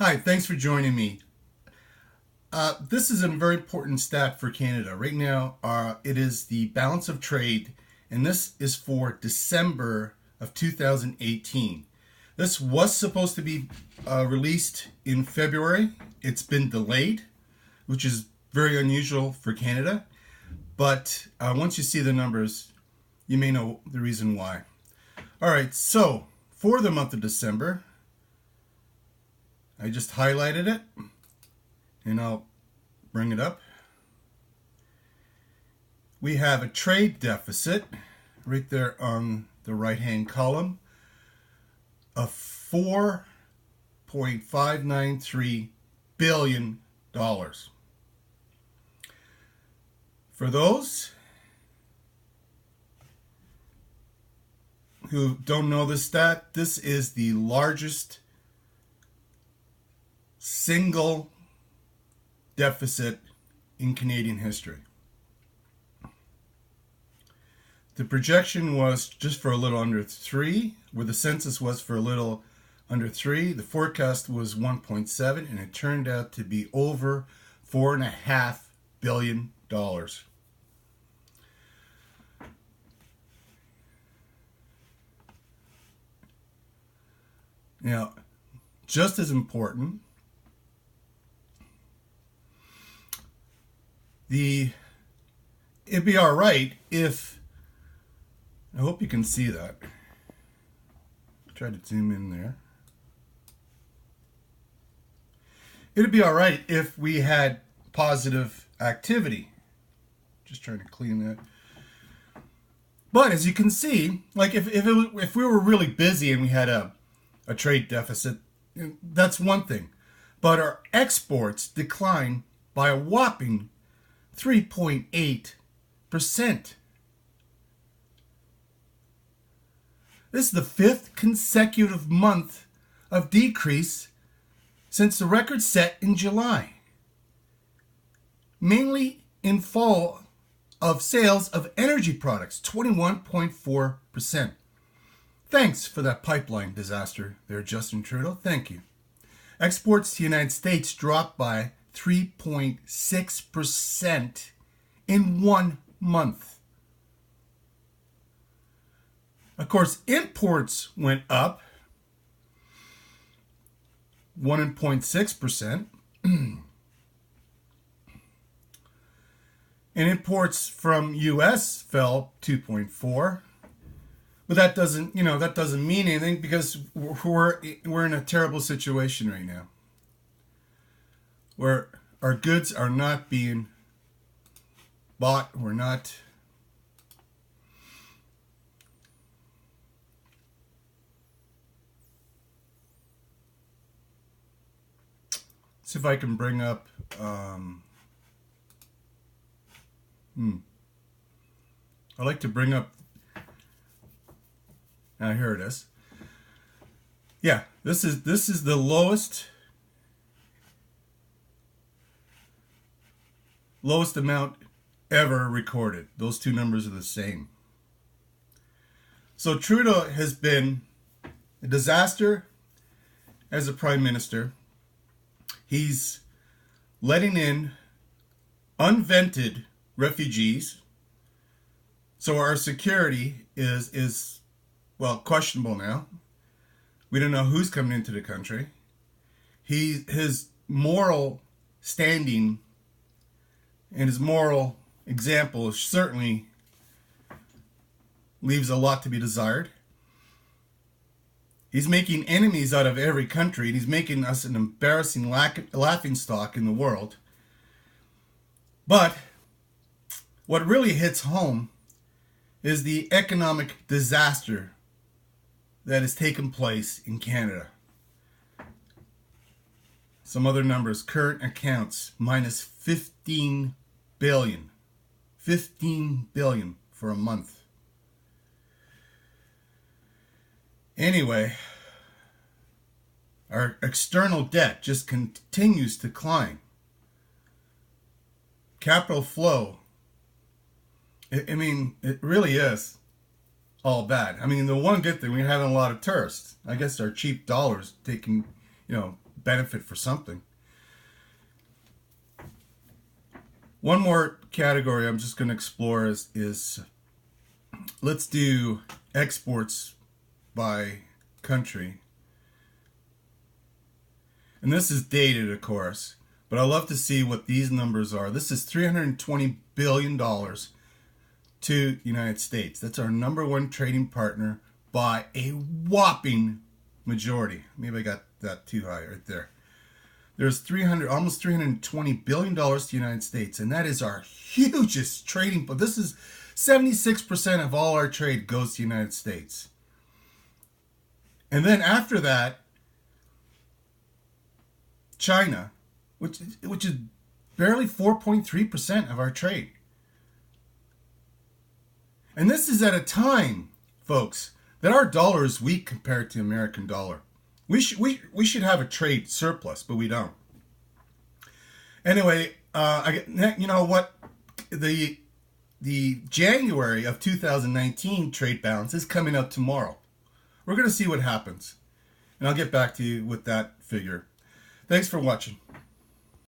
Hi, thanks for joining me. This is a very important stat for Canada. Right now, it is the balance of trade, and this is for December of 2018. This was supposed to be released in February. It's been delayed, which is very unusual for Canada. But once you see the numbers, you may know the reason why. All right, so for the month of December, I just highlighted it, and I'll bring it up. We have a trade deficit right there on the right-hand column of $4.593 billion. For those who don't know this stat, this is the largest single deficit in Canadian history. The projection was just for a little under 3, where the census was for a little under 3. The forecast was 1.7, and it turned out to be over $4.5 billion. Now, just as important, it'd be all right if, I hope you can see that. Try to zoom in there. It'd be all right if we had positive activity. Just trying to clean that. But as you can see, like if we were really busy and we had a trade deficit, that's one thing. But our exports declined by a whopping 3.8%. This is the 5th consecutive month of decrease since the record set in July, mainly in fall of sales of energy products, 21.4%. Thanks for that pipeline disaster there, Justin Trudeau. Thank you. Exports to the United States dropped by 3.6% in 1 month. Of course, imports went up 1.6%. And imports from US fell 2.4%. But that doesn't mean anything, because we're in a terrible situation right now, where our goods are not being bought. We're not. See if I can bring up. I like to bring up. Here it is. Yeah, this is the lowest amount ever recorded. Those two numbers are the same. So Trudeau has been a disaster as a prime minister. He's letting in unvented refugees. So our security is questionable now. We don't know who's coming into the country. His moral standing and his moral example certainly leaves a lot to be desired. He's making enemies out of every country, and he's making us an embarrassing laughingstock in the world. But what really hits home is the economic disaster that has taken place in Canada. Some other numbers: current accounts minus 15 billion. 15 billion for a month. Anyway, our external debt just continues to climb. Capital flow, it really is all bad. The one good thing, we're having a lot of tourists. I guess our cheap dollars taking, benefit for something. One more category I'm just going to explore is let's do exports by country. And this is dated, of course, but I love to see what these numbers are. This is $320 billion to the United States. That's our number one trading partner by a whopping majority. Maybe I got that too high right there. There's almost $320 billion to the United States, and that is our hugest trading. But this is 76% of all our trade goes to the United States. And then after that, China, which is barely 4.3% of our trade. And this is at a time, folks, that our dollar is weak compared to the American dollar. We should have a trade surplus, but we don't. Anyway, you know what? The January of 2019 trade balance is coming up tomorrow. We're going to see what happens. And I'll get back to you with that figure. Thanks for watching.